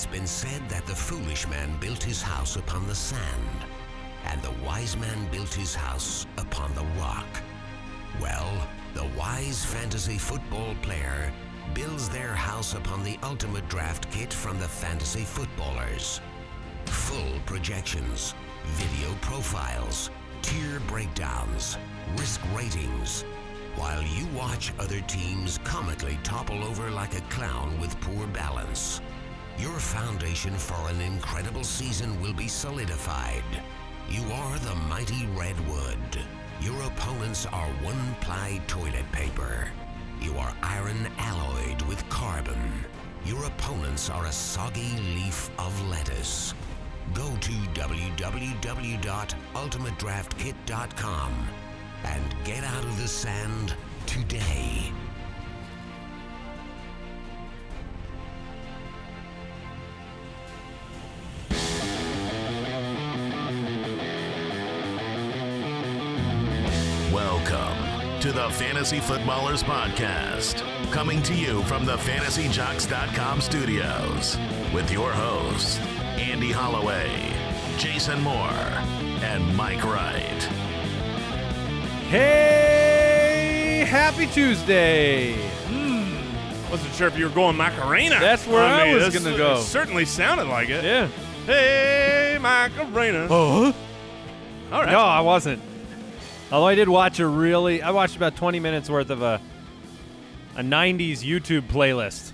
It's been said that the foolish man built his house upon the sand, and the wise man built his house upon the rock. Well, the wise fantasy football player builds their house upon the ultimate draft kit from the Fantasy Footballers. Full projections, video profiles, tier breakdowns, risk ratings, while you watch other teams comically topple over like a clown with poor balance. Your foundation for an incredible season will be solidified. You are the mighty redwood. Your opponents are one-ply toilet paper. You are iron alloyed with carbon. Your opponents are a soggy leaf of lettuce. Go to www.ultimatedraftkit.com and get out of the sand today. Welcome to the Fantasy Footballers Podcast, coming to you from the FantasyJocks.com studios with your hosts, Andy Holloway, Jason Moore, and Mike Wright. Hey, happy Tuesday. Wasn't sure if you were going Macarena. That's where I was going to go. It certainly sounded like it. Yeah. Hey, Macarena. Oh. All right. No, I wasn't. Although I did watch I watched about 20 minutes worth of a 90s YouTube playlist.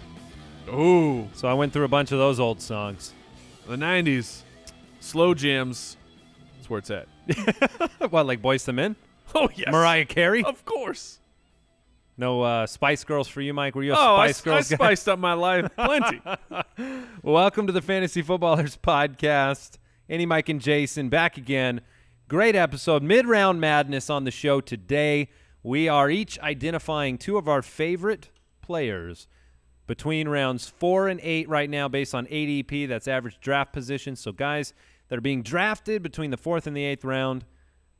Ooh. So I went through a bunch of those old songs. The 90s. Slow jams. That's where it's at. What, like Boyz II Men? Oh, yes. Mariah Carey? Of course. No Spice Girls for you, Mike? Were you a Spice Girls I guy? spiced up my life plenty. Welcome to the Fantasy Footballers Podcast. Andy, Mike, and Jason back again. Great episode. Mid-round madness on the show today. We are each identifying two of our favorite players between rounds 4 and 8 right now based on ADP. That's average draft position. So guys that are being drafted between the 4th and the 8th round,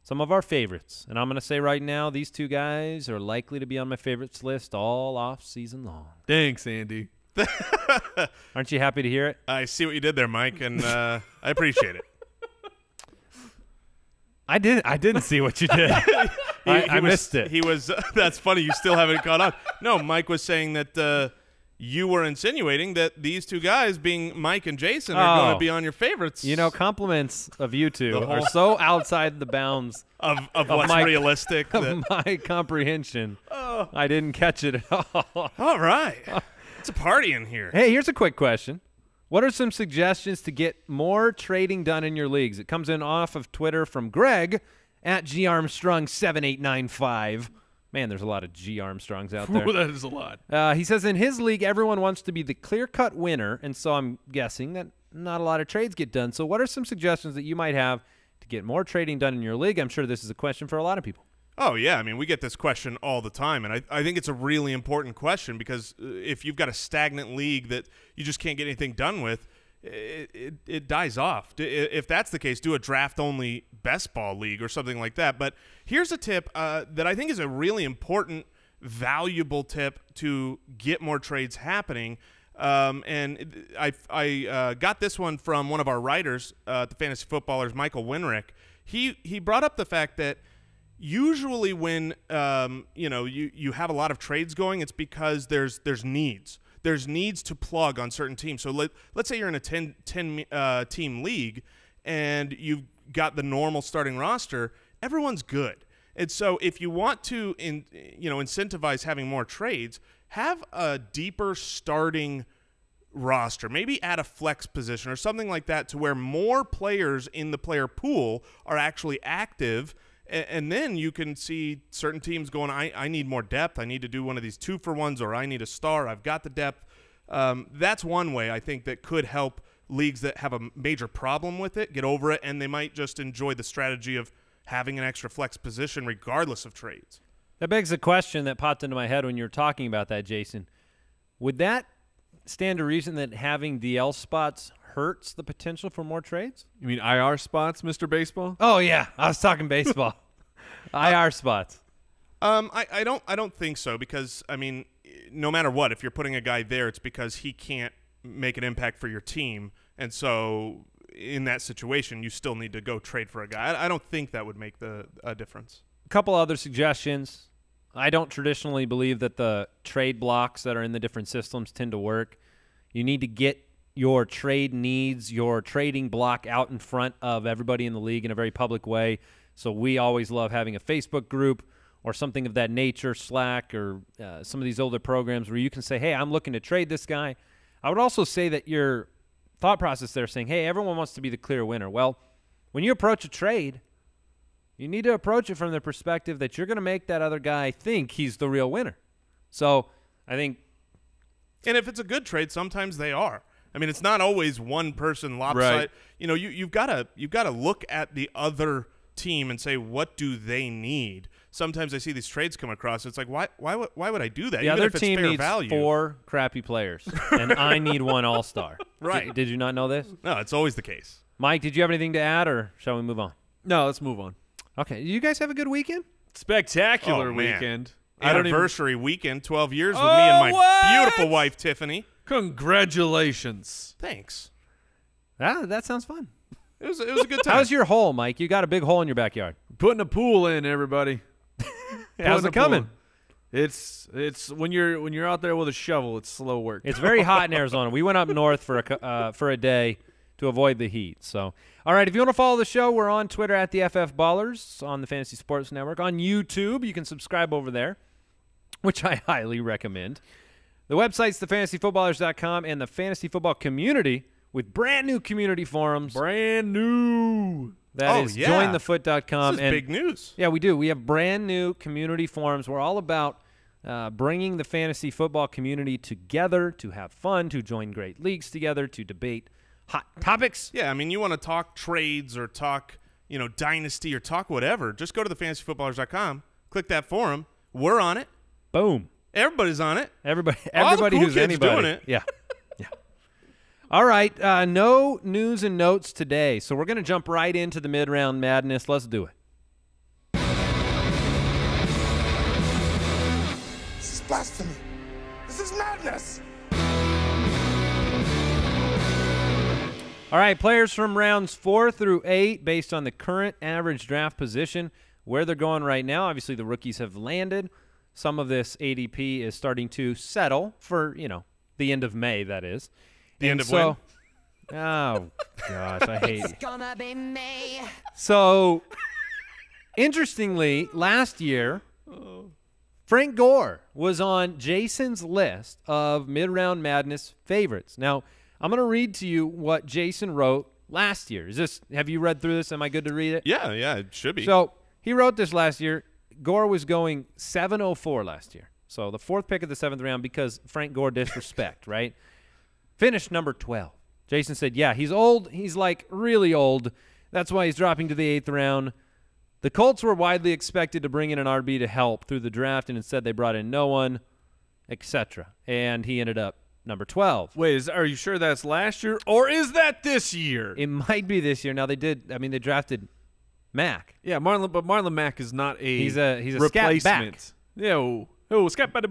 some of our favorites. And I'm going to say right now, these two guys are likely to be on my favorites list all off season long. Thanks, Andy. Aren't you happy to hear it? I see what you did there, Mike, and I appreciate it. I didn't see what you did. I missed it. He was. That's funny. You still haven't caught on. No, Mike was saying that you were insinuating that these two guys, being Mike and Jason, are going to be on your favorites. You know, compliments of you two are so outside the bounds of what's realistic. Of my comprehension. Oh. I didn't catch it at all. All right. It's a party in here. Hey, here's a quick question. What are some suggestions to get more trading done in your leagues? It comes in off of Twitter from Greg at GArmstrong7895. Man, there's a lot of G. Armstrongs out there. Ooh, that is a lot. He says in his league, everyone wants to be the clear-cut winner, and so I'm guessing that not a lot of trades get done. So what are some suggestions that you might have to get more trading done in your league? I'm sure this is a question for a lot of people. Oh, yeah. I mean, we get this question all the time, and I think it's a really important question because if you've got a stagnant league that you just can't get anything done with, it dies off. If that's the case, do a draft-only best ball league or something like that. But here's a tip that I think is a really important, valuable tip to get more trades happening. And I got this one from one of our writers, the Fantasy Footballers, Michael Winrick. He brought up the fact that usually when you have a lot of trades going, it's because there's needs. There's needs to plug on certain teams. So let's say you're in a 10 team league and you've got the normal starting roster. Everyone's good. And so if you want to incentivize having more trades, have a deeper starting roster. Maybe add a flex position or something like that to where more players in the player pool are actually active. And then you can see certain teams going, I need more depth. I need to do one of these 2-for-1s, or I need a star. I've got the depth. That's one way I think that could help leagues that have a major problem with it get over it, and they might just enjoy the strategy of having an extra flex position regardless of trades. That begs a question that popped into my head when you were talking about that, Jason. Would that stand to reason that having DL spots hurts the potential for more trades? You mean IR spots, Mr. Baseball? Oh yeah, I was talking baseball. IR spots. I don't think so, because I mean, no matter what, if you're putting a guy there, it's because he can't make an impact for your team. And so in that situation, you still need to go trade for a guy. I don't think that would make a difference. A couple other suggestions. I don't traditionally believe that the trade blocks that are in the different systems tend to work. You need to get your trade needs, your trading block out in front of everybody in the league in a very public way. So we always love having a Facebook group or something of that nature, Slack or some of these older programs where you can say, hey, I'm looking to trade this guy. I would also say that your thought process there saying, hey, everyone wants to be the clear winner. Well, when you approach a trade, you need to approach it from the perspective that you're going to make that other guy think he's the real winner. So I think – and if it's a good trade, sometimes they are. I mean, it's not always one person lopsided. Right. You know, you've got to look at the other team and say, what do they need? Sometimes I see these trades come across. It's like, why would I do that? the Even other if it's team fair needs value. 4 crappy players, and I need 1 all-star. Right. Did you not know this? No, it's always the case. Mike, did you have anything to add, or shall we move on? No, let's move on. Okay. Did you guys have a good weekend? Spectacular Oh, man. weekend. Anniversary weekend, 12 years with me and my what? beautiful wife, Tiffany. Congratulations. Thanks. That sounds fun. It was a good time. How's your hole, Mike? You got a big hole in your backyard. Putting a pool in, everybody. How's it coming? It's when you're out there with a shovel, it's slow work. It's very hot in Arizona. We went up north for a day to avoid the heat. So, all right, if you want to follow the show, we're on Twitter at the FF Ballers, on the Fantasy Sports Network. On YouTube, you can subscribe over there, which I highly recommend. The website's thefantasyfootballers.com and the fantasy football community with brand new community forums. Brand new. That is jointhefoot.com. This is big news. Yeah, we do. We have brand new community forums. We're all about bringing the fantasy football community together to have fun, to join great leagues together, to debate hot topics. Yeah, I mean, you want to talk trades or talk, dynasty or talk whatever, just go to thefantasyfootballers.com, click that forum. We're on it. Boom. Everybody's on it. Everybody All the cool who's kids anybody. doing it. Yeah. Yeah. All right. No news and notes today, so we're going to jump right into the mid-round madness. Let's do it. This is blasphemy. This is madness. All right, players from rounds 4 through 8, based on the current average draft position, where they're going right now. Obviously, the rookies have landed. Some of this ADP is starting to settle for, the end of May, that is. The end of when? Oh, gosh, I hate it. Gonna be May. So, interestingly, last year, Frank Gore was on Jason's list of mid-round madness favorites. Now, I'm going to read to you what Jason wrote last year. Have you read through this? Am I good to read it? Yeah, it should be. So, he wrote this last year. Gore was going 704 last year. So, the 4th pick of the 7th round because Frank Gore disrespect, right? Finished number 12. Jason said, yeah, he's old. He's like really old. That's why he's dropping to the 8th round. The Colts were widely expected to bring in an RB to help through the draft, and instead they brought in no one, etc. And he ended up number 12. Wait, are you sure that's last year, or is that this year? It might be this year. Now, they drafted Mack. Yeah, Marlon Mack is not a He's a replacement. scat back. Yeah, scat back.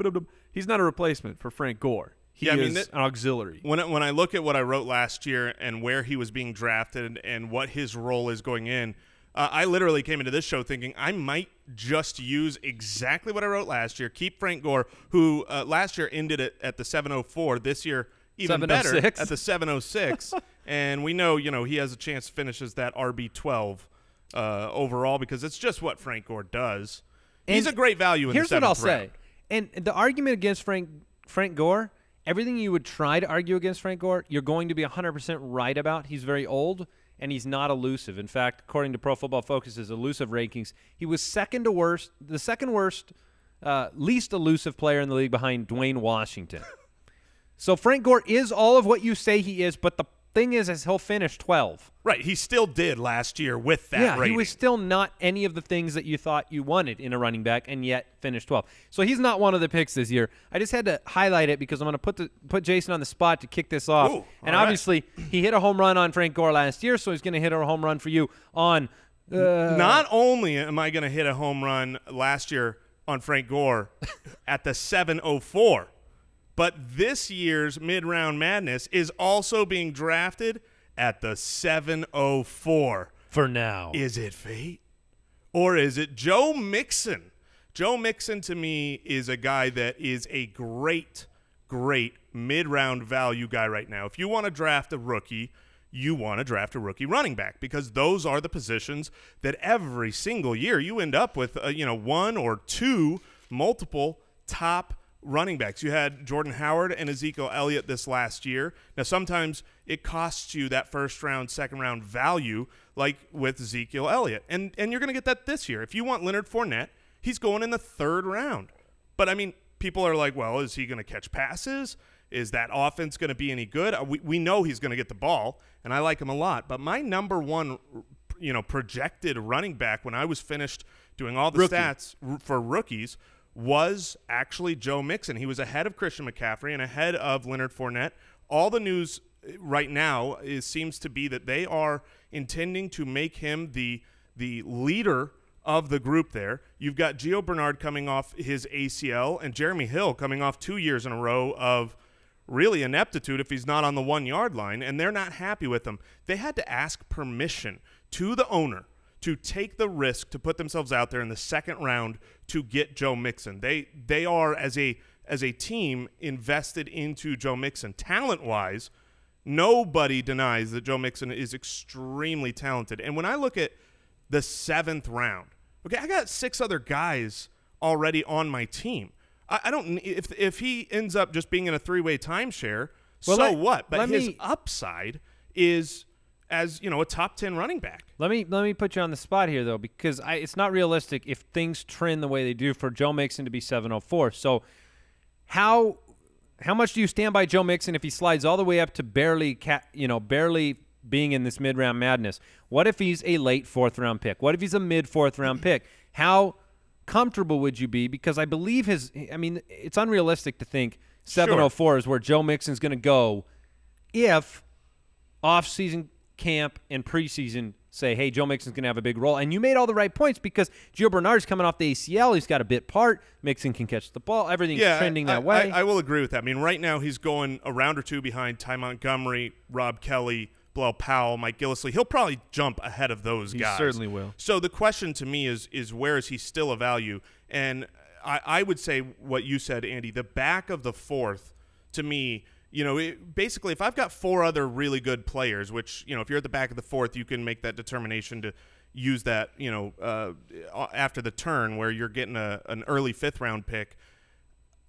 He's not a replacement for Frank Gore. He is an auxiliary. When I look at what I wrote last year and where he was being drafted and what his role is going in, I literally came into this show thinking I might just use exactly what I wrote last year. Keep Frank Gore, who last year ended it at the 704. This year, even better, at the 706. And we know, he has a chance to finish as that RB12 overall because it's just what Frank Gore does. He's a great value in the 7th round. Here's what I'll say. And the argument against Frank Gore, everything you would try to argue against Frank Gore, you're going to be 100% right about. He's very old, and he's not elusive. In fact, according to Pro Football Focus's elusive rankings, he was the second worst, least elusive player in the league behind Dwayne Washington. So Frank Gore is all of what you say he is, but the thing is he'll finish 12. Right, he still did last year with that rating. He was still not any of the things that you thought you wanted in a running back, and yet finished 12. So he's not one of the picks this year. I just had to highlight it because I'm going to put Jason on the spot to kick this off. Ooh, and all obviously, he hit a home run on Frank Gore last year, so he's going to hit a home run for you on Not only am I going to hit a home run last year on Frank Gore at the 704, But this year's mid-round madness is also being drafted at the 704. For now. Is it fate? Or is it Joe Mixon? Joe Mixon, to me, is a guy that is a great mid-round value guy right now. If you want to draft a rookie, you want to draft a rookie running back, because those are the positions that every single year you end up with, one or two multiple top running backs. You had Jordan Howard and Ezekiel Elliott this last year. Now, sometimes it costs you that first-round, second-round value, like with Ezekiel Elliott. And you're going to get that this year. If you want Leonard Fournette, he's going in the third round. But, I mean, people are like, well, is he going to catch passes? Is that offense going to be any good? We know he's going to get the ball, and I like him a lot. But my number one, projected running back when I was finished doing all the stats for rookies was actually Joe Mixon. He was ahead of Christian McCaffrey and ahead of Leonard Fournette. All the news right now seems to be that they are intending to make him the leader of the group there. You've got Gio Bernard coming off his ACL and Jeremy Hill coming off 2 years in a row of really ineptitude if he's not on the 1 yard line, and they're not happy with him. They had to ask permission to the owner to take the risk to put themselves out there in the second round to get Joe Mixon. They are, as a team, invested into Joe Mixon. Talent-wise, nobody denies that Joe Mixon is extremely talented. And when I look at the 7th round, okay, I got 6 other guys already on my team. I don't – if he ends up just being in a 3-way timeshare, what? But his upside is – as a top 10 running back. Let me put you on the spot here, though, because it's not realistic if things trend the way they do for Joe Mixon to be 704. So how much do you stand by Joe Mixon if he slides all the way up to barely being in this mid-round madness? What if he's a late 4th-round pick? What if he's a mid-4th-round pick? How comfortable would you be? Because I believe it's unrealistic to think 704 is where Joe Mixon's going to go if off-season camp and preseason say, hey, Joe Mixon's going to have a big role. And you made all the right points because Gio Bernard's coming off the ACL. He's got a bit part. Mixon can catch the ball. Everything's trending that way. I will agree with that. I mean, right now he's going a round or two behind Ty Montgomery, Rob Kelly, Bilal Powell, Mike Gillislee. He'll probably jump ahead of those guys. He certainly will. So the question to me is where is he still a value? And I would say what you said, Andy, the back of the 4th, to me, basically, if I've got 4 other really good players, which, if you're at the back of the 4th, you can make that determination to use that, after the turn where you're getting an early 5th-round pick.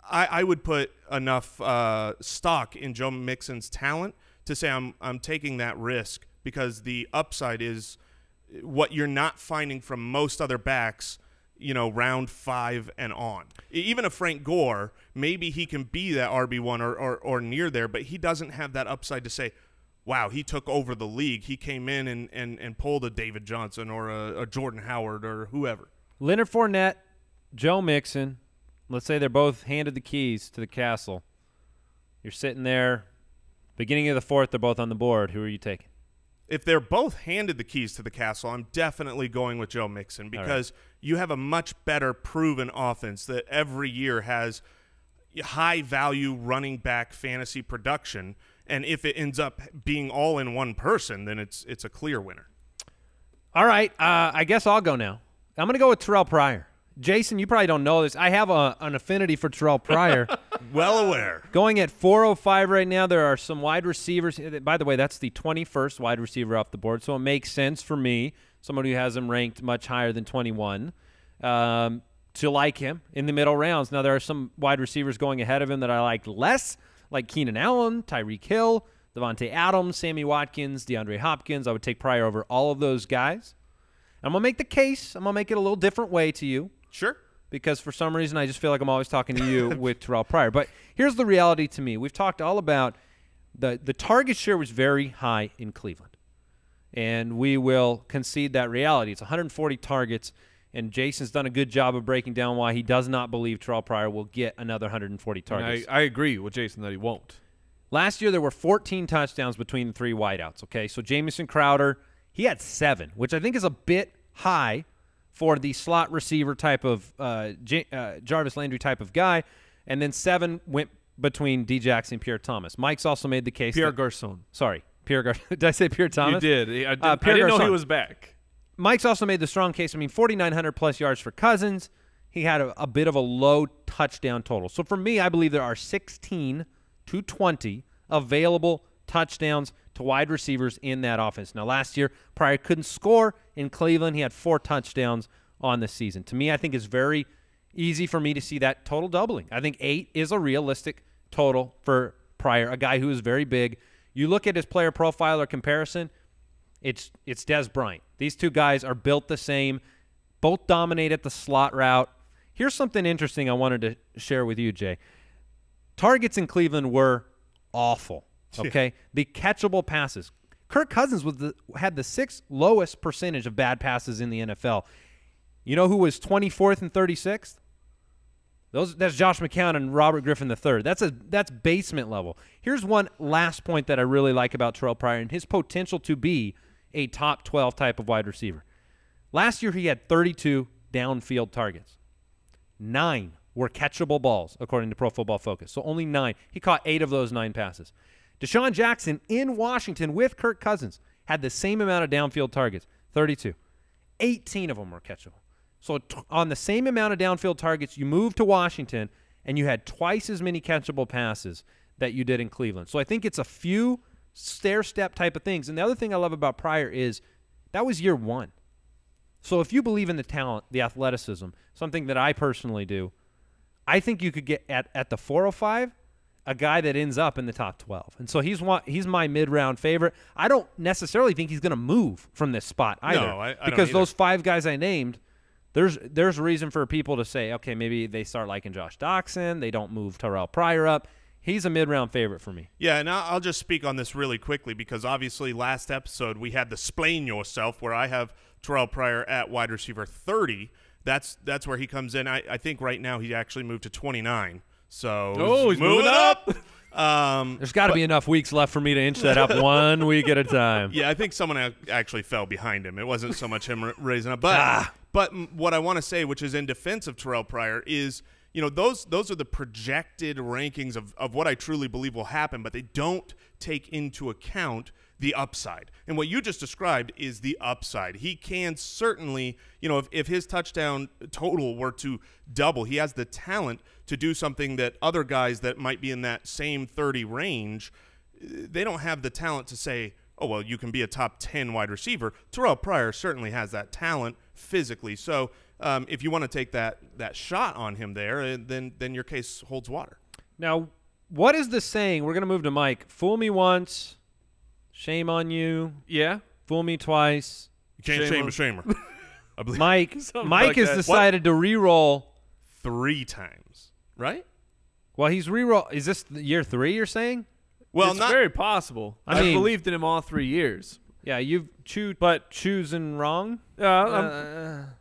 I would put enough stock in Joe Mixon's talent to say I'm taking that risk because the upside is what you're not finding from most other backs, round 5 and on. Even a Frank Gore, maybe he can be that RB1 or near there, but he doesn't have that upside to say, wow, he took over the league. He came in and pulled a David Johnson or a Jordan Howard or whoever. Leonard Fournette, Joe Mixon, let's say they're both handed the keys to the castle. You're sitting there, beginning of the 4th, they're both on the board. Who are you taking? If they're both handed the keys to the castle, I'm definitely going with Joe Mixon because you have a much better proven offense that every year has high-value running back fantasy production, and if it ends up being all in one person, then it's a clear winner. All right, I guess I'll go now. I'm going to go with Terrelle Pryor. Jason, you probably don't know this. I have an affinity for Terrelle Pryor. Well aware. Going at 405 right now, there are some wide receivers. By the way, that's the 21st wide receiver off the board, so it makes sense for me, somebody who has him ranked much higher than 21, to like him in the middle rounds. Now, there are some wide receivers going ahead of him that I like less, like Keenan Allen, Tyreek Hill, Devontae Adams, Sammy Watkins, DeAndre Hopkins. I would take Pryor over all of those guys. I'm going to make the case. I'm going to make it a little different way to you. Sure. Because for some reason I just feel like I'm always talking to you with Terrelle Pryor. But here's the reality to me. We've talked all about the target share was very high in Cleveland. And we will concede that reality. It's 140 targets, and Jason's done a good job of breaking down why he does not believe Terrelle Pryor will get another 140 targets. I agree with Jason that he won't. Last year there were 14 touchdowns between the 3 wideouts, okay? So Jamison Crowder, he had 7, which I think is a bit high for the slot receiver type of Jarvis Landry type of guy, and then 7 went between D. Jackson and Pierre Thomas. Mike's also made the case. Pierre Garçon. Sorry, Pierre Garçon. Did I say Pierre Thomas? You did. I didn't know he was back. Mike's also made the strong case. 4,900 plus yards for Cousins. He had a bit of a low touchdown total. So for me, I believe there are 16 to 20 available touchdowns to wide receivers in that offense. Now, last year, Pryor couldn't score in Cleveland. He had 4 touchdowns on the season. To me, I think it's very easy for me to see that total doubling. I think 8 is a realistic total for Pryor, a guy who is very big. You look at his player profile or comparison, it's Dez Bryant. These two guys are built the same, both dominate at the slot route. Here's something interesting I wanted to share with you, Jay. Targets in Cleveland were awful, okay? The catchable passes. Kirk Cousins had the 6th lowest percentage of bad passes in the NFL. You know who was 24th and 36th? That's Josh McCown and Robert Griffin III. That's basement level. Here's one last point that I really like about Terrelle Pryor and his potential to be a top 12 type of wide receiver. Last year he had 32 downfield targets. 9 were catchable balls, according to Pro Football Focus. So only 9. He caught 8 of those 9 passes. Deshaun Jackson in Washington with Kirk Cousins had the same amount of downfield targets, 32. 18 of them were catchable. So on the same amount of downfield targets, you moved to Washington, and you had twice as many catchable passes that you did in Cleveland. So I think it's a few stair-step type of things. And the other thing I love about Pryor is that was year 1. So if you believe in the talent, the athleticism, something that I personally do, I think you could get at the 405 a guy that ends up in the top 12. And so he's my mid-round favorite. I don't necessarily think he's going to move from this spot either. No, I don't because either. Those 5 guys I named, there's reason for people to say, okay, maybe they start liking Josh Doxson. They don't move Terrelle Pryor up. He's a mid-round favorite for me. Yeah, and I'll just speak on this really quickly because obviously last episode we had the Splain Yourself where I have Terrelle Pryor at wide receiver 30. That's where he comes in. I think right now he actually moved to 29. So he's moving up. There's got to be enough weeks left for me to inch that up 1 week at a time. Yeah, I think someone actually fell behind him. It wasn't so much him raising up. But what I want to say, which is in defense of Terrelle Pryor, is those are the projected rankings of what I truly believe will happen, but they don't take into account the upside. And what you just described is the upside. He can certainly, if his touchdown total were to double, he has the talent to do something that other guys that might be in that same 30 range, they don't have the talent to say, oh, well, you can be a top 10 wide receiver. Terrelle Pryor certainly has that talent physically. So if you want to take that shot on him there, then your case holds water. Now, what is the saying? We're going to move to Mike. Fool me once, shame on you. Yeah. Fool me twice. You can't shame a shamer. I believe. Mike like has that. decided to re-roll 3 times, right? Well, he's re-roll. Is this year 3 you're saying? Well, it's not very possible. I mean, believed in him all 3 years. Yeah, you've choosing wrong. I'm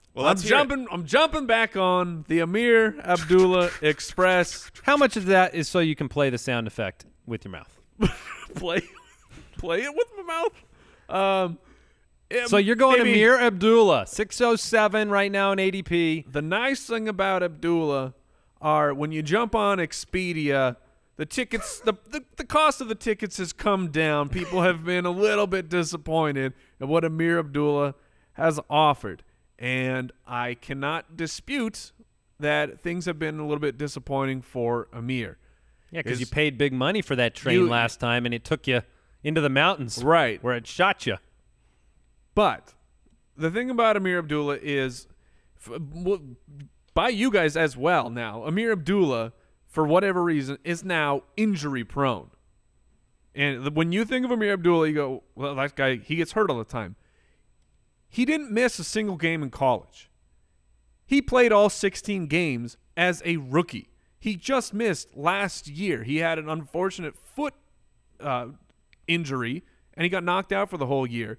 jumping back on the Ameer Abdullah Express. How much of that is so you can play the sound effect with your mouth? play it with my mouth. So you're going Ameer Abdullah, 607 right now in ADP. The nice thing about Abdullah are when you jump on Expedia, the tickets, the cost of the tickets has come down. People have been a little bit disappointed at what Ameer Abdullah has offered. And I cannot dispute that things have been a little bit disappointing for Ameer. Yeah, because you paid big money for that train last time, and it took you into the mountains, right, where it shot you. But the thing about Ameer Abdullah is, by you guys as well now, Ameer Abdullah, for whatever reason, is now injury-prone. And when you think of Ameer Abdullah, you go, well, that guy, he gets hurt all the time. He didn't miss a single game in college. He played all 16 games as a rookie. He just missed last year. He had an unfortunate foot injury, and he got knocked out for the whole year.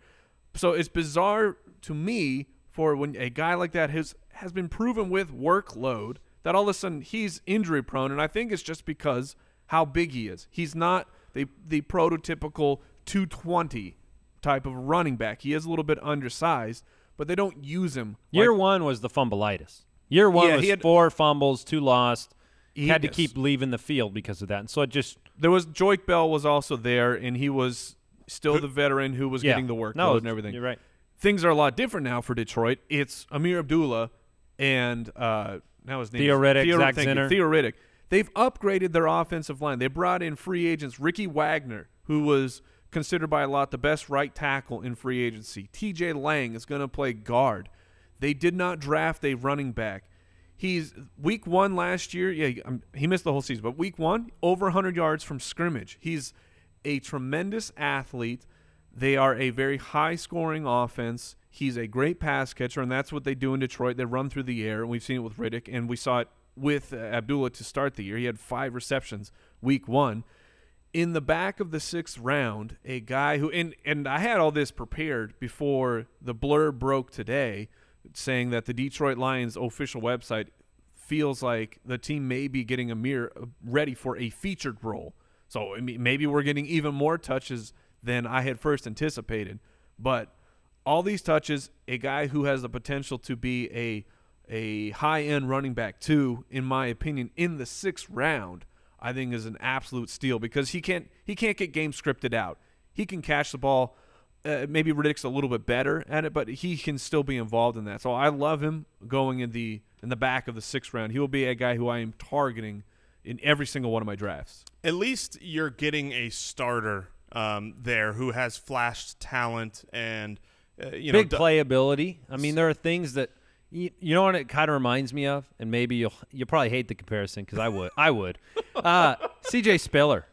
So it's bizarre to me for when a guy like that has been proven with workload that all of a sudden he's injury prone, and I think it's just because how big he is. He's not the prototypical 220 type of running back. He is a little bit undersized, but they don't use him. Year 1 was the fumbleitis. Year 1 was 4 fumbles, 2 lost. had to keep leaving the field because of that. And so it just there was Joique Bell was also there, and he was still the veteran who was getting the workload and everything. You're right. Things are a lot different now for Detroit. It's Ameer Abdullah and now his name Theo is Theo Riddick. They've upgraded their offensive line. They brought in free agents Ricky Wagner, who was considered by a lot the best right tackle in free agency. TJ Lang is going to play guard. They did not draft a running back. He's week 1 last year. Yeah, he missed the whole season, but week 1, over 100 yards from scrimmage. He's a tremendous athlete. They are a very high-scoring offense. He's a great pass catcher, and that's what they do in Detroit. They run through the air, and we've seen it with Riddick, and we saw it with Abdullah to start the year. He had 5 receptions week 1. In the back of the 6th round, a guy who – and I had all this prepared before the blurb broke today, saying that the Detroit Lions official website feels like the team may be getting Ameer ready for a featured role. So maybe we're getting even more touches than I had first anticipated. But all these touches, a guy who has the potential to be a high-end running back too, in my opinion, in the 6th round, I think is an absolute steal because he can't get game scripted out. He can catch the ball. Maybe Riddick's a little bit better at it, but he can still be involved in that. So I love him going in the back of the 6th round. He will be a guy who I am targeting in every single one of my drafts. At least you're getting a starter there who has flashed talent and big playability. I mean, there are things that you know what it kind of reminds me of, and maybe you'll probably hate the comparison because I would. CJ Spiller.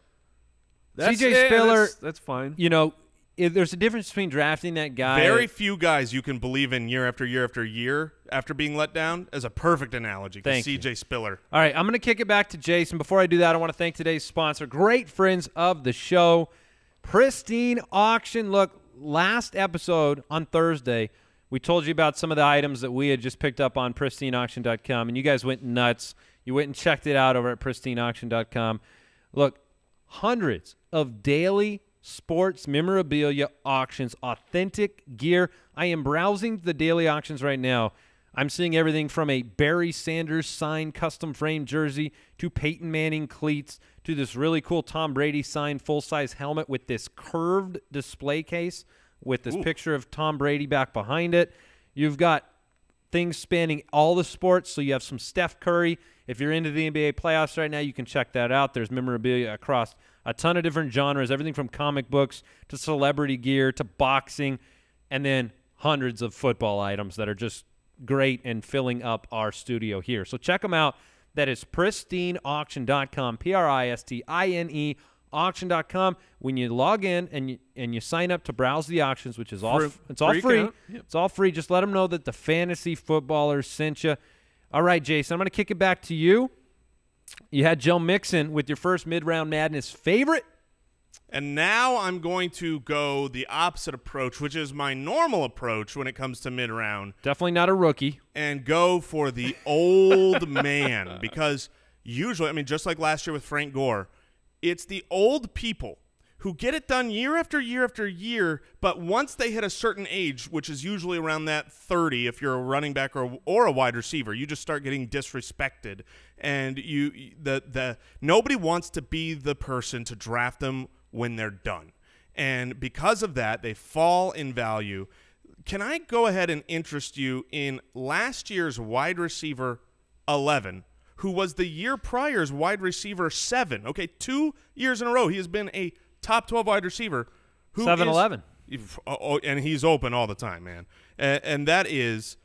CJ Spiller. That's fine. You know. There's a difference between drafting that guy. Very few guys you can believe in year after year after year after being let down as a perfect analogy. CJ Spiller. All right, I'm going to kick it back to Jason. Before I do that, I want to thank today's sponsor, great friends of the show, Pristine Auction. Look, last episode on Thursday, we told you about some of the items that we had just picked up on pristineauction.com, and you guys went nuts. You went and checked it out over at pristineauction.com. Look, hundreds of daily sports memorabilia auctions, authentic gear. I am browsing the daily auctions right now. I'm seeing everything from a Barry Sanders signed custom frame jersey to Peyton Manning cleats to this really cool Tom Brady signed full-size helmet with this curved display case with this picture of Tom Brady back behind it. You've got things spanning all the sports, so you have some Steph Curry. If you're into the NBA playoffs right now, you can check that out. There's memorabilia across a ton of different genres, everything from comic books to celebrity gear to boxing, and then hundreds of football items that are just great and filling up our studio here. So check them out. That is pristineauction.com, Pristine auction.com. When you log in and you sign up to browse the auctions, which is all free. Yep. It's all free. Just let them know that the Fantasy Footballers sent you. All right, Jason, I'm going to kick it back to you. You had Joe Mixon with your first mid-round madness favorite. And now I'm going to go the opposite approach, which is my normal approach when it comes to mid-round. Definitely not a rookie. And go for the old man. Because usually, I mean, just like last year with Frank Gore, it's the old people who get it done year after year after year, but once they hit a certain age, which is usually around that 30 if you're a running back or a wide receiver, you just start getting disrespected. And nobody wants to be the person to draft them when they're done. And because of that, they fall in value. Can I go ahead and interest you in last year's wide receiver 11, who was the year prior's wide receiver 7? Okay, 2 years in a row he has been a top 12 wide receiver. 7-11. And he's open all the time, man. And that is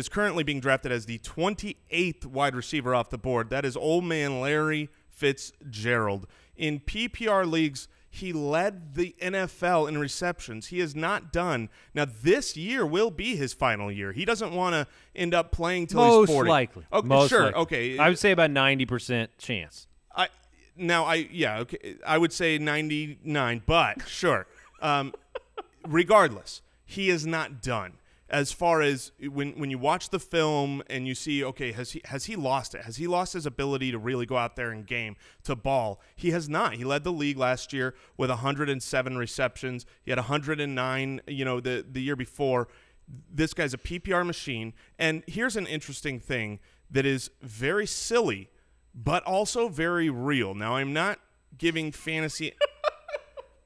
currently being drafted as the 28th wide receiver off the board. That is old man Larry Fitzgerald. In PPR leagues, he led the NFL in receptions. He is not done. Now, this year will be his final year. He doesn't want to end up playing till he's 40. Likely. Okay, Most sure. likely. Okay. I would say about 90% chance. I would say 99, but sure. Regardless, he is not done. As far as when you watch the film and you see, okay, has he lost it? Has he lost his ability to really go out there and game, to ball? He has not. He led the league last year with 107 receptions. He had 109, the year before. This guy's a PPR machine. And here's an interesting thing that is very silly but also very real. Now, I'm not giving fantasy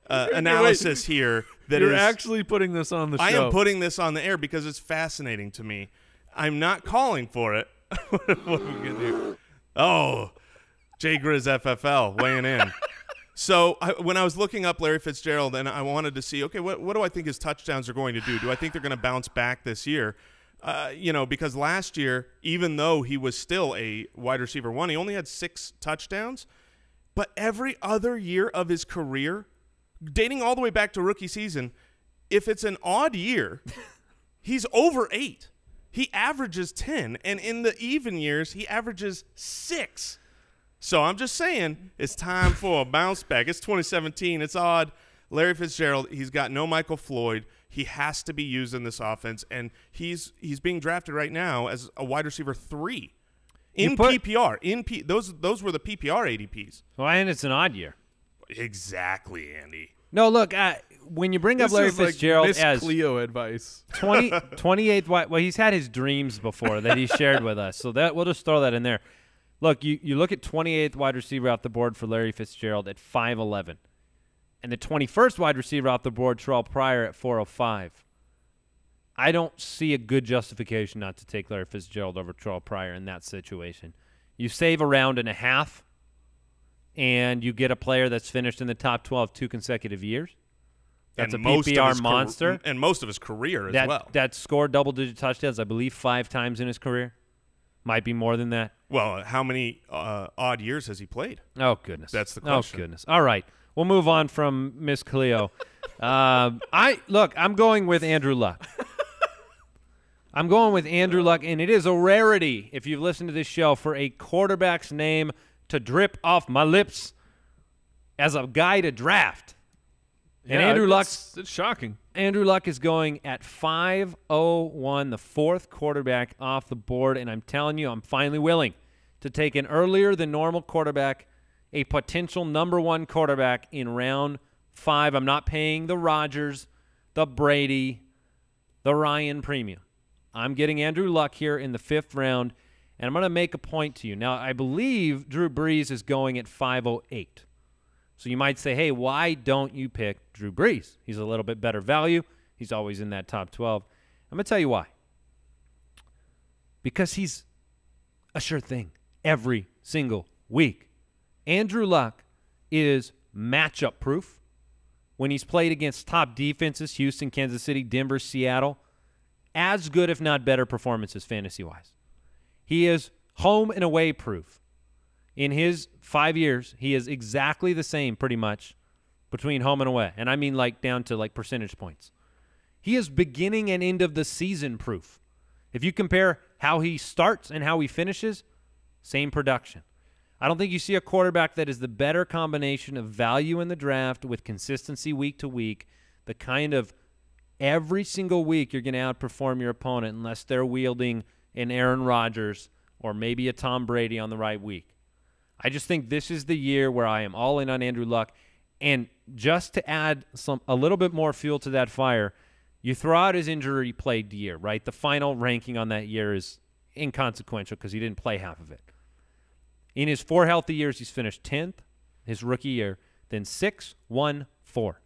analysis here. You're actually putting this on the show. I am putting this on the air because it's fascinating to me. I'm not calling for it. What are we going to do? Oh, J Grizz FFL weighing in. So when I was looking up Larry Fitzgerald and I wanted to see, okay, what do I think his touchdowns are going to do? Do I think they're going to bounce back this year? Because last year, even though he was still a wide receiver one, he only had 6 touchdowns. But every other year of his career, dating all the way back to rookie season, if it's an odd year, he's over 8. He averages 10, and in the even years, he averages 6. So I'm just saying it's time for a bounce back. It's 2017. It's odd. Larry Fitzgerald, he's got no Michael Floyd. He has to be used in this offense, and he's being drafted right now as a wide receiver 3 in PPR. Those were the PPR ADPs. Well, and it's an odd year. Exactly, Andy. No, look, when you bring up Larry Fitzgerald Miss as Cleo advice, 28th wide, well, he's had his dreams before that he shared with us, so that we'll just throw that in there. Look, you look at 28th wide receiver off the board for Larry Fitzgerald at 5'11", and the 21st wide receiver off the board, Terrelle Pryor, at 405. I don't see a good justification not to take Larry Fitzgerald over Terrelle Pryor in that situation. You save a round and a half, and you get a player that's finished in the top 12 2 consecutive years. That's a PPR monster. And most of his career as well. That scored double-digit touchdowns, I believe, 5 times in his career. Might be more than that. Well, how many odd years has he played? Oh, goodness. That's the question. Oh, goodness. All right. We'll move on from Miss Cleo. I'm going with Andrew Luck. I'm going with Andrew Luck, and it is a rarity, if you've listened to this show, for a quarterback's name to drip off my lips as a guy to draft. And Andrew Luck's it's shocking. Andrew Luck is going at 501, the 4th quarterback off the board, and I'm telling you, I'm finally willing to take an earlier than normal quarterback, a potential number 1 quarterback in round 5. I'm not paying the Rodgers, the Brady, the Ryan premium. I'm getting Andrew Luck here in the 5th round, and I'm going to make a point to you. Now, I believe Drew Brees is going at 508. So you might say, hey, why don't you pick Drew Brees? He's a little bit better value. He's always in that top 12. I'm going to tell you why. Because he's a sure thing every single week. Andrew Luck is matchup proof. When he's played against top defenses, Houston, Kansas City, Denver, Seattle, as good if not better performances fantasy-wise. He is home and away proof. In his 5 years, he is exactly the same pretty much between home and away. And I mean like down to like percentage points. He is beginning and end of the season proof. If you compare how he starts and how he finishes, same production. I don't think you see a quarterback that is the better combination of value in the draft with consistency week to week, the kind of every single week you're going to outperform your opponent unless they're wielding an Aaron Rodgers or maybe a Tom Brady on the right week. I just think this is the year where I am all in on Andrew Luck. And just to add a little bit more fuel to that fire, you throw out his injury-plagued year, right? The final ranking on that year is inconsequential because he didn't play half of it. In his 4 healthy years, he's finished 10th, his rookie year, then 6, 1, 4.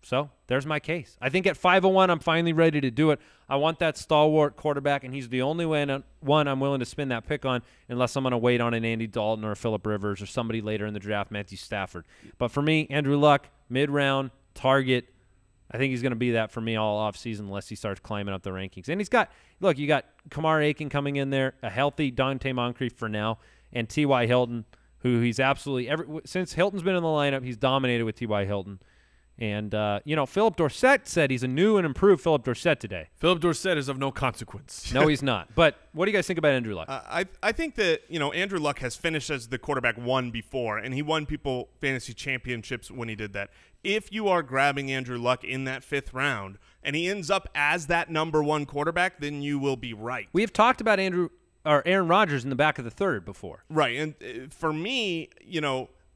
So there's my case. I think at 501, I'm finally ready to do it. I want that stalwart quarterback, and he's the only one I'm willing to spend that pick on unless I'm going to wait on an Andy Dalton or a Phillip Rivers or somebody later in the draft, Matthew Stafford. But for me, Andrew Luck, mid-round, target, I think he's going to be that for me all offseason unless he starts climbing up the rankings. And he's got, look, you got Kamar Aiken coming in there, a healthy Dante Moncrief for now, and T.Y. Hilton, who he's absolutely, since Hilton's been in the lineup, he's dominated with T.Y. Hilton. And, Philip Dorsett said he's a new and improved Philip Dorsett today. Philip Dorsett is of no consequence. No, he's not. But what do you guys think about Andrew Luck? I think that, Andrew Luck has finished as the quarterback 1 before, and he won people fantasy championships when he did that. If you are grabbing Andrew Luck in that 5th round and he ends up as that number 1 quarterback, then you will be right. We have talked about Aaron Rodgers in the back of the 3rd before. Right. And for me,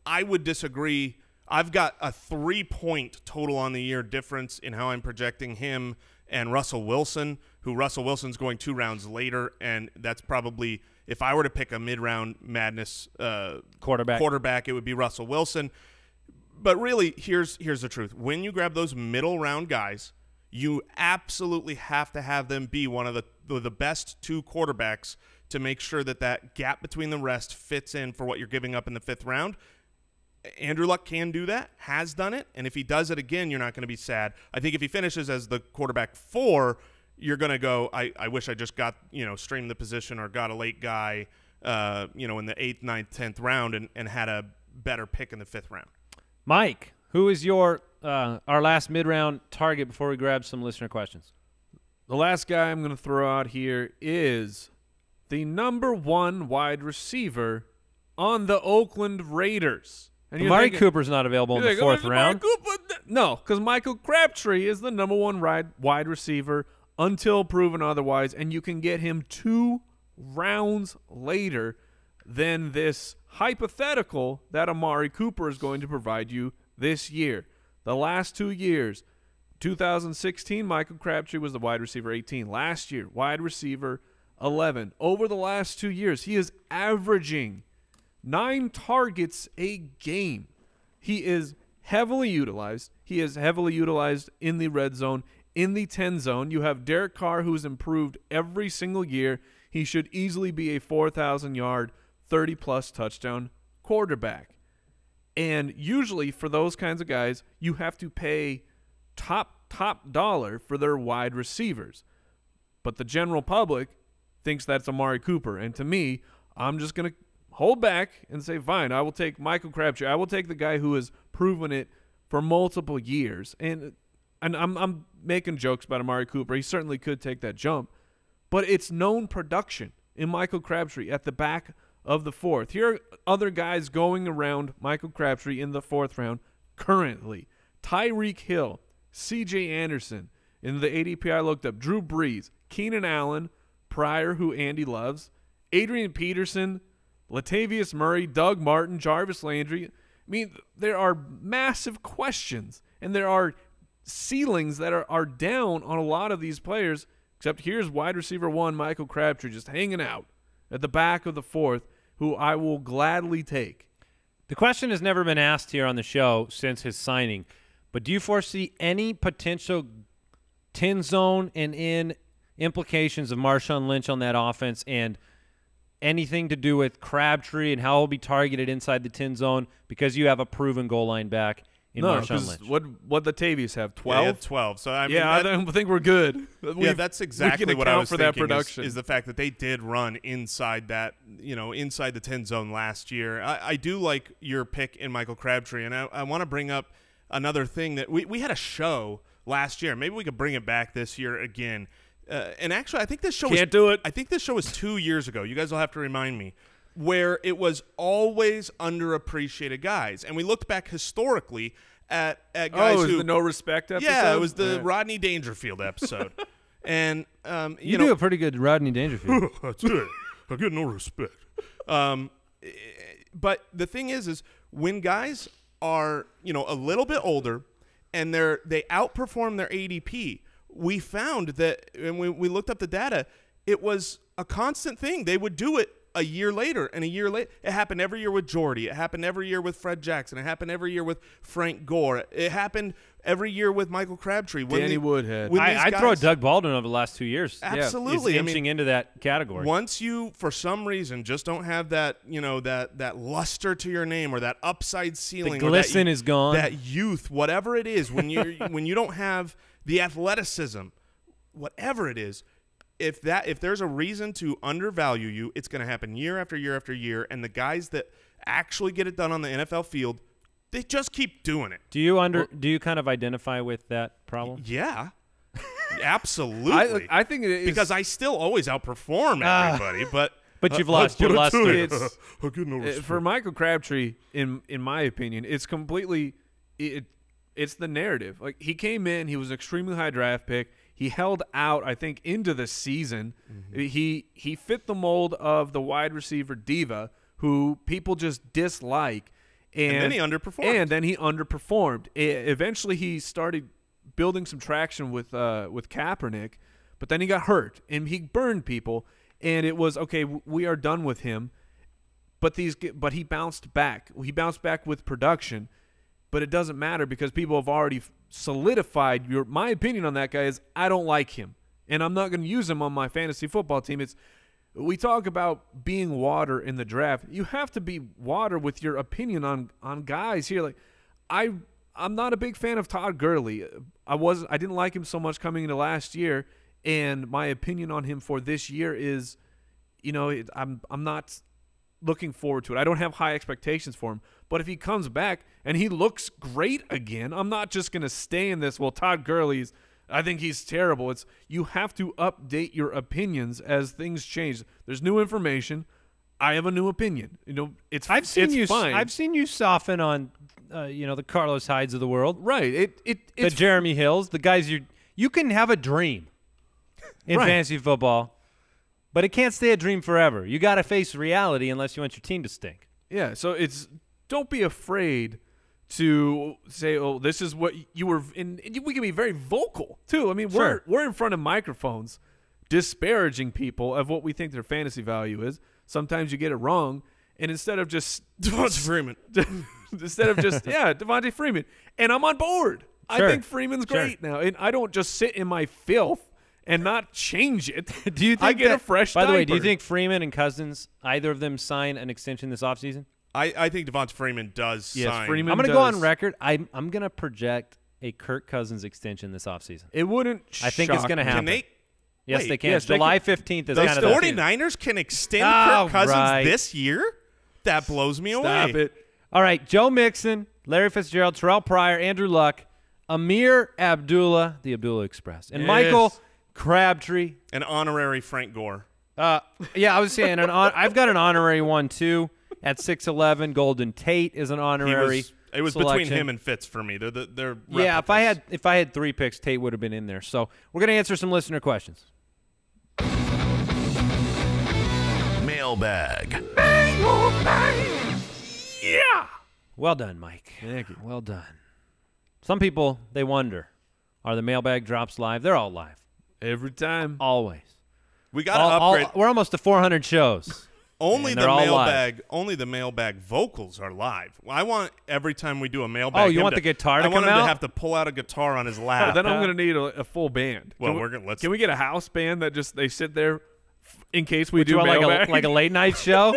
I would disagree. I've got a 3-point total on the year difference in how I'm projecting him and Russell Wilson, who Russell Wilson's going 2 rounds later, and that's probably If I were to pick a mid-round madness quarterback, it would be Russell Wilson. But really, here's the truth. When you grab those middle-round guys, you absolutely have to have them be one of the best 2 quarterbacks to make sure that gap between the rest fits in for what you're giving up in the 5th round. Andrew Luck can do that, has done it, and if he does it again, you're not going to be sad. I think if he finishes as the quarterback 4, you're going to go, I wish I just got, streamed the position or got a late guy, in the 8th, 9th, 10th round and had a better pick in the 5th round. Mike, who is your our last mid-round target before we grab some listener questions? The last guy I'm going to throw out here is the number 1 wide receiver on the Oakland Raiders. And Amari Cooper's not available in the 4th round. No, because Michael Crabtree is the number 1 wide receiver until proven otherwise, and you can get him 2 rounds later than this hypothetical that Amari Cooper is going to provide you this year. The last 2 years, 2016, Michael Crabtree was the wide receiver 18. Last year, wide receiver 11. Over the last 2 years, he is averaging 9 targets a game. He is heavily utilized. He is heavily utilized in the red zone, in the 10 zone. You have Derek Carr, who's improved every single year. He should easily be a 4,000-yard, 30-plus touchdown quarterback. And usually for those kinds of guys, you have to pay top dollar for their wide receivers. But the general public thinks that's Amari Cooper. And to me, I'm just going to hold back and say, fine, I will take Michael Crabtree. I will take the guy who has proven it for multiple years. And I'm making jokes about Amari Cooper. He certainly could take that jump. But it's known production in Michael Crabtree at the back of the 4th. Here are other guys going around Michael Crabtree in the 4th round currently. Tyreek Hill, C.J. Anderson. In the ADP I looked up, Drew Brees, Keenan Allen, Pryor, who Andy loves, Adrian Peterson, Latavius Murray, Doug Martin, Jarvis Landry. I mean, there are massive questions, and there are ceilings that are down on a lot of these players, except here's wide receiver 1, Michael Crabtree, just hanging out at the back of the 4th, who I will gladly take. The question has never been asked here on the show since his signing, but do you foresee any potential 10 zone and in implications of Marshawn Lynch on that offense and anything to do with Crabtree and how he'll be targeted inside the 10 zone because you have a proven goal line back in Marshawn Lynch? What the Tavies have, 12? Yeah, 12. So I mean, I don't think we're good. That's exactly what I was for thinking. That production. Is the fact that they did run inside that, inside the 10 zone last year. I do like your pick in Michael Crabtree, and I want to bring up another thing that we had a show last year. Maybe we could bring it back this year again. And actually, I think this show I think this show was 2 years ago. You guys will have to remind me. Where it was always underappreciated guys, and we looked back historically at guys who the No Respect episode. Yeah, it was the Rodney Dangerfield episode, and you do a pretty good Rodney Dangerfield. That's it. I get no respect. But the thing is when guys are a little bit older, and they outperform their ADP. We found that, and we looked up the data, it was a constant thing. They would do it a year later and a year later. It happened every year with Jordy. It happened every year with Fred Jackson. It happened every year with Frank Gore. It happened every year with Michael Crabtree. Danny Woodhead. I'd throw Doug Baldwin over the last 2 years. Absolutely. He's inching into that category. Once you, for some reason, just don't have that, that luster to your name or that upside ceiling. The glisten is gone. That youth, whatever it is, when you don't have the athleticism, whatever it is, if there's a reason to undervalue you, it's going to happen year after year after year. And the guys that actually get it done on the NFL field, they just keep doing it. Do you kind of identify with that problem? Yeah, absolutely. I think it is because I still always outperform everybody, but you've lost your luster. For Michael Crabtree, in my opinion, it's completely it's the narrative. Like, he came in, he was an extremely high draft pick. He held out, I think, into the season. Mm-hmm. He fit the mold of the wide receiver diva who people just dislike. And then he underperformed. Eventually, he started building some traction with Kaepernick, but then he got hurt, and he burned people. and it was okay. We are done with him. But he bounced back. He bounced back with production, but it doesn't matter because people have already solidified. My opinion on that guy is I don't like him, and I'm not going to use him on my fantasy football team. We talk about being water in the draft. You have to be water with your opinion on guys here. Like I'm not a big fan of Todd Gurley. I didn't like him so much coming into last year, and my opinion on him for this year is, I'm not looking forward to it. I don't have high expectations for him. But if he comes back and he looks great again, I'm not just going to stay in this, well, Todd Gurley's, I think he's terrible. You have to update your opinions as things change. There's new information. I have a new opinion. I've seen you soften on the Carlos Hydes of the world. Right. The Jeremy Hills, the guys you can have a dream in fantasy football. But it can't stay a dream forever. You got to face reality unless you want your team to stink. Yeah, so don't be afraid to say, oh, this is what you were – and we can be very vocal too. I mean, sure. we're in front of microphones disparaging people of what we think their fantasy value is. Sometimes you get it wrong, and instead of just – Devonta Freeman. Devonta Freeman. And I'm on board. Sure. I think Freeman's great now. And I don't just sit in my filth and not change it. Do you think I get a fresh By the way, diaper. do you think Freeman and Cousins, either of them sign an extension this offseason? I think Devonta Freeman does sign. Freeman I'm going to does. go on record. I'm going to project a Kirk Cousins extension this offseason. It wouldn't I think it's going to happen. Can they? Yes, Wait, they can. yes, they July can. 15th is The kind of 49ers can extend Oh, Kirk Cousins right. this year? That blows me away. Stop it. All right, Joe Mixon, Larry Fitzgerald, Terrelle Pryor, Andrew Luck, Ameer Abdullah, the Abdullah Express, and Yes. Michael Crabtree. An honorary Frank Gore. Yeah, I was saying I've got an honorary one too at 6'11". Golden Tate is an honorary. It was selection. between him and Fitz for me. They're Yeah, replicas. if I had 3 picks, Tate would have been in there. So we're gonna answer some listener questions. Mailbag. Yeah. Well done, Mike. Thank you. Well done. Some people, they wonder, are the mailbag drops live? They're all live. Every time. Always. We got to upgrade. We're almost to 400 shows. Only and the they're all mailbag. Only the mailbag vocals are live. I want every time we do a mailbag. Oh, you him want the guitar to I want come him out? to have to pull out a guitar on his Oh, lap. then I'm going to need a full band. Well, Can we get a house band that just they sit there in case we Do do you want mailbag? like a late night show?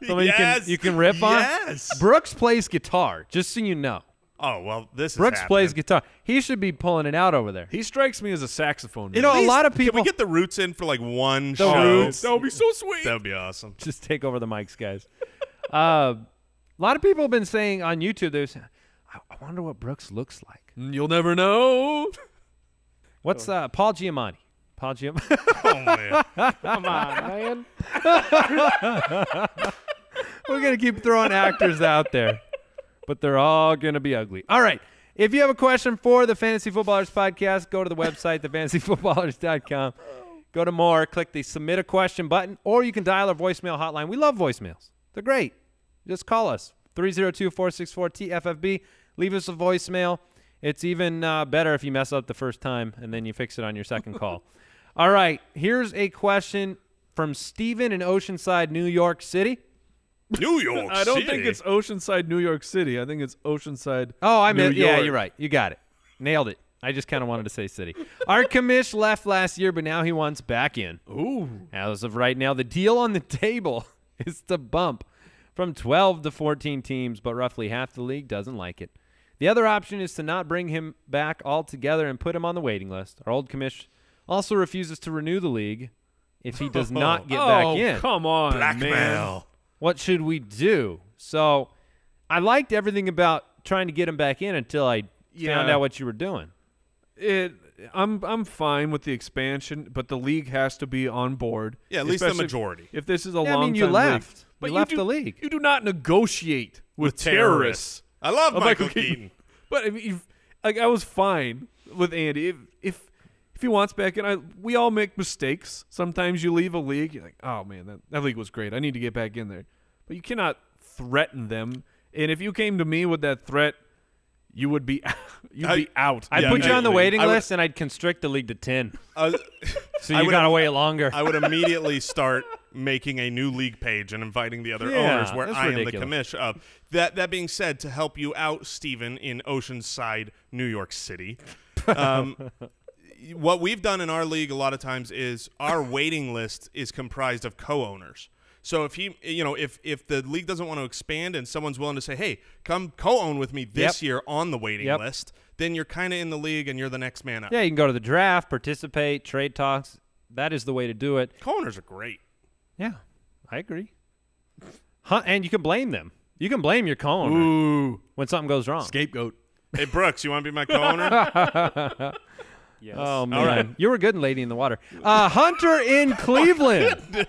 Something Yes. you can riff on? Yes. Brooks plays guitar, just so you know. Oh well, this is Brooks happening. plays guitar. He should be pulling it out over there. He strikes me as a saxophone. You know, man. a lot of people Can we get the Roots in for like one The show? Roots. That would be so sweet. That would be awesome. just take over the mics, guys. A lot of people have been saying on YouTube, I wonder what Brooks looks like. You'll never know. What's Paul Giamatti? Paul Giamatti. Oh man. Come on, man. We're going to keep throwing actors out there, but they're all going to be ugly. All right. If you have a question for the Fantasy Footballers podcast, go to the website, thefantasyfootballers.com. Go to more, click the submit a question button, or you can dial our voicemail hotline. We love voicemails. They're great. Just call us, 302-464-TFFB. Leave us a voicemail. It's even better if you mess up the first time and then you fix it on your second call. All right. Here's a question from Steven in Oceanside, New York City. New York I don't City. think it's Oceanside, New York City. I think it's Oceanside. Oh, I New meant, yeah, York. you're right. You got it. Nailed it. I just kind of wanted to say city. Our commish left last year, but now he wants back in. Ooh. As of right now, the deal on the table is to bump from 12 to 14 teams, but roughly half the league doesn't like it. The other option is to not bring him back altogether and put him on the waiting list. Our old commish also refuses to renew the league if he does not get back in. Come on, man. Blackmail. What should we do? So I liked everything about trying to get him back in until I found out what you were doing. I'm fine with the expansion, but the league has to be on board. Yeah, at least the especially majority. If this is a Yeah, long I mean, you time left. league. But You left do- the league. You do not negotiate with terrorists. I love Oh, Michael Keaton. But I mean, I was fine with Andy. If he wants back in, we all make mistakes. Sometimes you leave a league, you're like, oh man, that league was great. I need to get back in there. But you cannot threaten them. And if you came to me with that threat, you would be out. I'd put you on the waiting list, and I'd constrict the league to 10. So you got to wait longer. I would immediately start making a new league page and inviting the other owners where I am the commish of. That being said, to help you out, Stephen, in Oceanside, New York City, what we've done in our league a lot of times is our waiting list is comprised of co-owners. So if if the league doesn't want to expand and someone's willing to say, hey, come co-own with me this year on the waiting list, then you're kind of in the league and you're the next man up. Yeah, you can go to the draft, participate, trade talks. That is the way to do it. Co-owners are great. Yeah, I agree. And you can blame them. You can blame your co-owner when something goes wrong. Scapegoat. Hey, Brooks, you want to be my co-owner? Yes. Oh, man. Right. You were good in Lady in the Water. Hunter in Cleveland.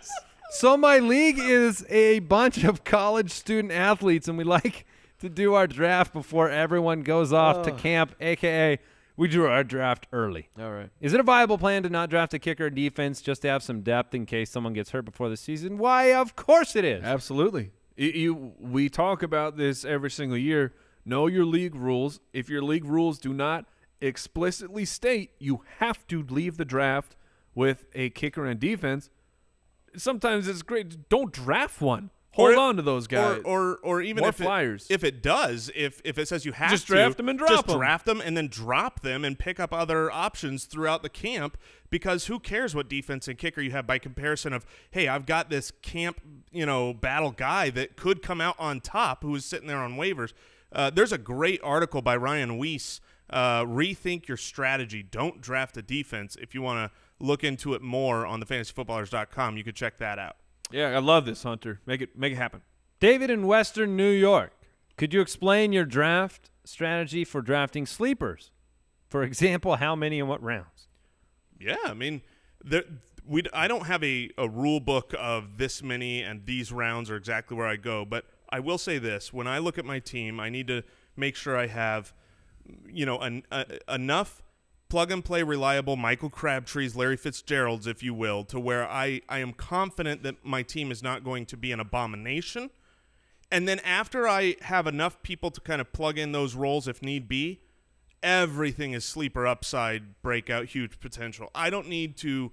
So my league is a bunch of college student athletes, and we like to do our draft before everyone goes off to camp, a.k.a. we do our draft early. All right. Is it a viable plan to not draft a kicker or defense just to have some depth in case someone gets hurt before the season? Why, of course it is. Absolutely. We talk about this every single year. Know your league rules. If your league rules do not explicitly state you have to leave the draft with a kicker and defense, sometimes it's great. Don't draft one. Hold on to those guys. Or even more if flyers. If it does, if it says you have just to draft them and drop just them. draft them and then drop them and pick up other options throughout the camp, because who cares what defense and kicker you have by comparison of, hey, I've got this camp, battle guy that could come out on top who is sitting there on waivers. There's a great article by Ryan Weiss, Rethink Your Strategy. Don't draft a defense. If you want to look into it more on thefantasyfootballers.com, you could check that out. Yeah, I love this, Hunter. Make it happen. David in Western New York, could you explain your draft strategy for drafting sleepers? For example, how many and what rounds? Yeah, I mean, I don't have a rule book of this many and these rounds are exactly where I go, but I will say this. When I look at my team, I need to make sure I have, enough plug-and-play reliable Michael Crabtrees, Larry Fitzgeralds, if you will, to where I am confident that my team is not going to be an abomination. And then after I have enough people to kind of plug in those roles if need be, everything is sleeper upside, breakout, huge potential. I don't need to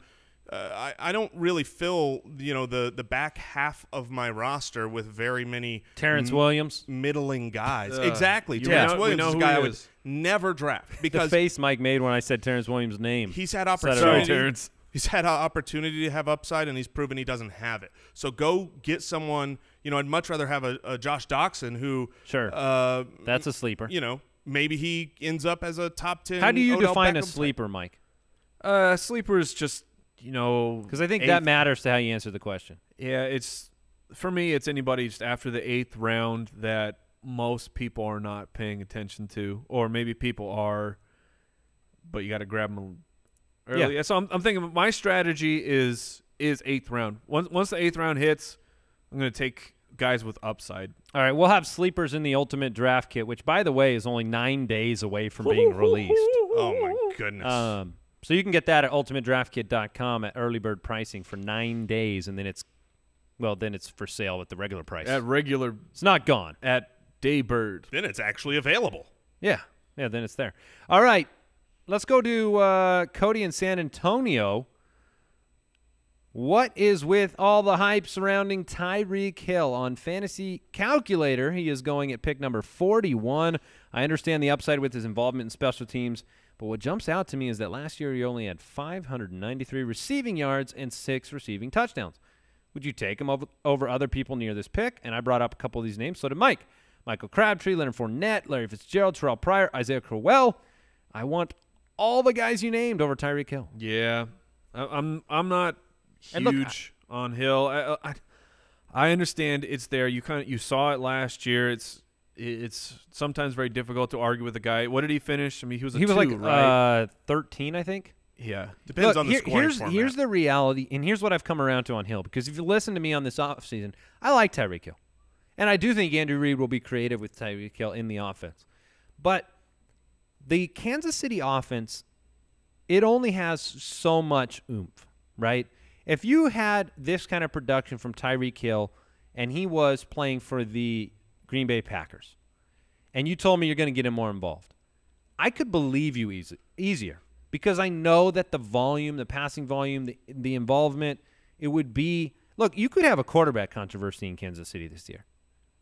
I don't really fill, the back half of my roster with very many Terrence Williams, middling guys. Exactly. Terrence Williams is a guy I would never draft because the face Mike made when I said Terrence Williams' name. He's had opportunity. He's had opportunity to have upside, and he's proven he doesn't have it. So go get someone. I'd much rather have a Josh Doxson who. Sure. That's a sleeper. Maybe he ends up as a top 10. How do you Odell define Beckham a sleeper, Mike? Sleeper is just. Because I think that matters to how you answer the question. Yeah, for me, it's anybody just after the 8th round that most people are not paying attention to, or maybe people are, but you got to grab them early. Yeah. So I'm thinking my strategy is 8th round. Once the 8th round hits, I'm going to take guys with upside. All right, we'll have sleepers in the Ultimate Draft Kit, which, by the way, is only 9 days away from being released. Oh, my goodness. So you can get that at ultimatedraftkit.com at early bird pricing for 9 days, and then it's for sale at the regular price. It's not gone. At Daybird. Then it's actually available. Yeah, then it's there. All right, let's go to Cody in San Antonio. What is with all the hype surrounding Tyreek Hill? On Fantasy Calculator, he is going at pick number 41. I understand the upside with his involvement in special teams, but what jumps out to me is that last year he only had 593 receiving yards and 6 receiving touchdowns. Would you take him over other people near this pick? And I brought up a couple of these names. So did Mike. Michael Crabtree, Leonard Fournette, Larry Fitzgerald, Terrelle Pryor, Isaiah Crowell. I want all the guys you named over Tyreek Hill. Yeah. I'm not huge on Hill. I understand it's there. You saw it last year. It's sometimes very difficult to argue with a guy. What did he finish? I mean, he was like 13, I think. Yeah. Depends on the scoring format. Here's the reality, and here's what I've come around to on Hill. Because if you listen to me on this offseason, I like Tyreek Hill. And I do think Andrew Reid will be creative with Tyreek Hill in the offense. But the Kansas City offense, it only has so much oomph, right? If you had this kind of production from Tyreek Hill and he was playing for the Green Bay Packers, and you told me you're going to get him more involved, I could believe you easier because I know that the volume, the passing volume, the involvement, it would be – look, you could have a quarterback controversy in Kansas City this year.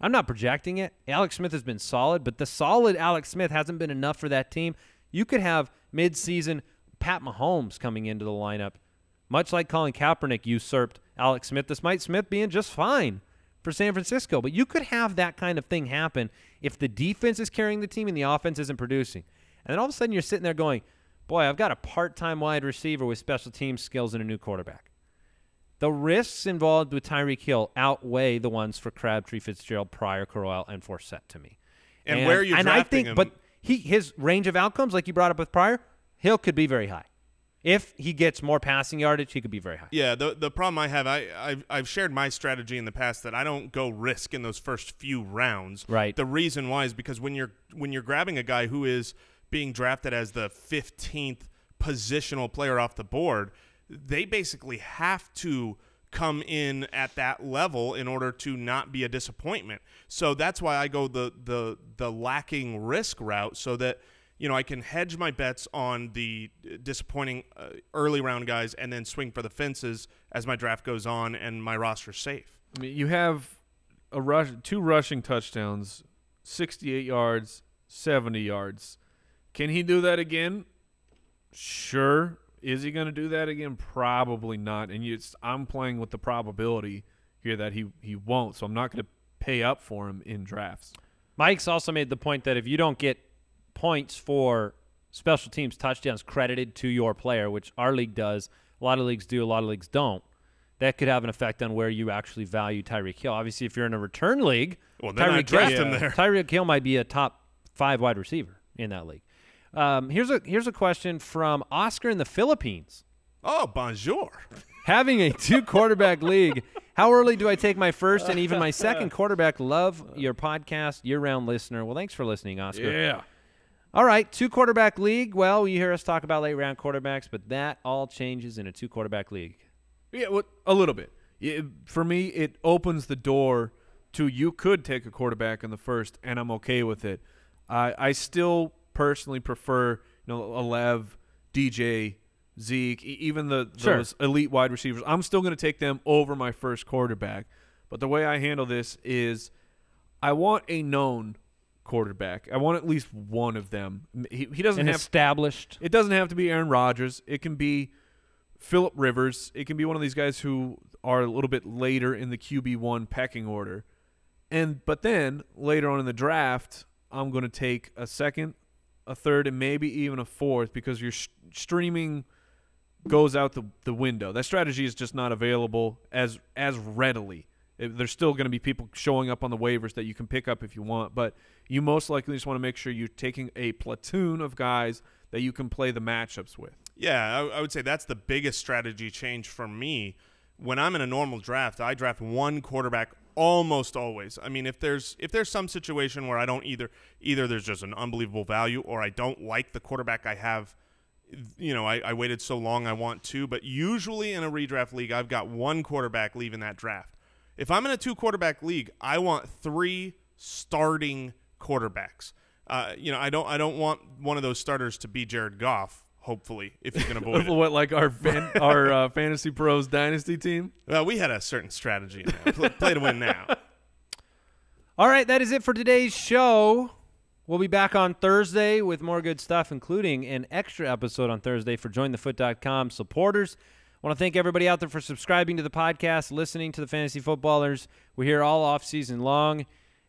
I'm not projecting it. Alex Smith has been solid, but the solid Alex Smith hasn't been enough for that team. You could have mid-season Pat Mahomes coming into the lineup, much like Colin Kaepernick usurped Alex Smith, despite Smith being just fine for San Francisco. But you could have that kind of thing happen if the defense is carrying the team and the offense isn't producing. And then all of a sudden you're sitting there going, boy, I've got a part-time wide receiver with special team skills and a new quarterback. The risks involved with Tyreek Hill outweigh the ones for Crabtree, Fitzgerald, Pryor, Corral, and Forsett to me. And where are you drafting I think, him? But his range of outcomes, like you brought up with Pryor, Hill could be very high. If he gets more passing yardage, he could be very high. Yeah, the problem I have, I've shared my strategy in the past that I don't go risk in those first few rounds. Right. The reason why is because when you're grabbing a guy who is being drafted as the 15th positional player off the board, they basically have to come in at that level in order to not be a disappointment. So that's why I go the lacking risk route, so that I can hedge my bets on the disappointing early round guys and then swing for the fences as my draft goes on and my roster's safe. I mean, you have two rushing touchdowns, 68 yards, 70 yards. Can he do that again? Sure. Is he going to do that again? Probably not. And I'm playing with the probability here that he won't, so I'm not going to pay up for him in drafts. Mike's also made the point that if you don't get points for special teams touchdowns credited to your player, which our league does, a lot of leagues do, a lot of leagues don't, that could have an effect on where you actually value Tyreek Hill. Obviously, if you're in a return league, well, then I draft him there. Tyreek Hill might be a top 5 wide receiver in that league. Here's a question from Oscar in the Philippines. Oh, bonjour. Having a 2-quarterback league, how early do I take my first and even my second quarterback? Love your podcast, year-round listener. Well, thanks for listening, Oscar. Yeah. All right, 2-quarterback league. Well, you hear us talk about late-round quarterbacks, but that all changes in a 2-quarterback league. Yeah, well, a little bit. For me, it opens the door to you could take a quarterback in the first, and I'm okay with it. I still personally prefer, Alev, DJ, Zeke, even those elite wide receivers. I'm still going to take them over my first quarterback. But the way I handle this is I want a known quarterback. I want at least one of them. He doesn't have established. It doesn't have to be Aaron Rodgers. It can be Phillip Rivers. It can be one of these guys who are a little bit later in the QB1 pecking order. But then later on in the draft, I'm going to take a second, a third, and maybe even a fourth, because your streaming goes out the window. That strategy is just not available as readily. There's still going to be people showing up on the waivers that you can pick up if you want, but you most likely just want to make sure you're taking a platoon of guys that you can play the matchups with. Yeah, I would say that's the biggest strategy change for me. When I'm in a normal draft, I draft one quarterback almost always. I mean, if there's some situation where I don't either there's just an unbelievable value, or I don't like the quarterback I have, I waited so long I want two. But usually in a redraft league, I've got one quarterback leaving that draft. If I'm in a 2-quarterback league, I want 3 starting quarterbacks. I don't want one of those starters to be Jared Goff. Hopefully, if you can avoid it. What, like our Fantasy Pros Dynasty team? Well, we had a certain strategy in there. Play to win now. All right, that is it for today's show. We'll be back on Thursday with more good stuff, including an extra episode on Thursday for JoinTheFoot.com supporters. I want to thank everybody out there for subscribing to the podcast, listening to the Fantasy Footballers. We're here all off season long,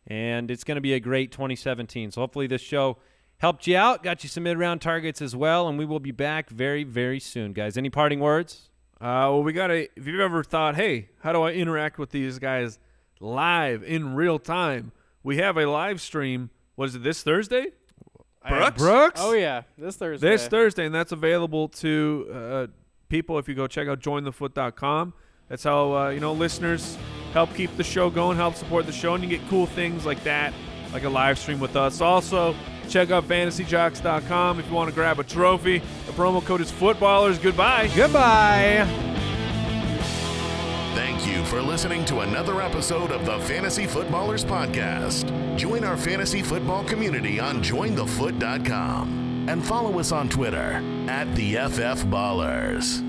and it's going to be a great 2017. So hopefully this show helped you out, got you some mid-round targets as well, and we will be back very, very soon, guys. Any parting words? Well, if you've ever thought, hey, how do I interact with these guys live in real time? We have a live stream. What is it, this Thursday? Brooks? Oh, yeah, this Thursday. This Thursday, and that's available to people if you go check out jointhefoot.com. That's how, listeners help keep the show going, help support the show, and you get cool things like that, like a live stream with us. Also, check out fantasyjocks.com if you want to grab a trophy. The promo code is Footballers. Goodbye. Goodbye. Thank you you for listening to another episode of the Fantasy Footballers Podcast. Join our fantasy football community on jointhefoot.com and follow us on Twitter @TheFFBallers.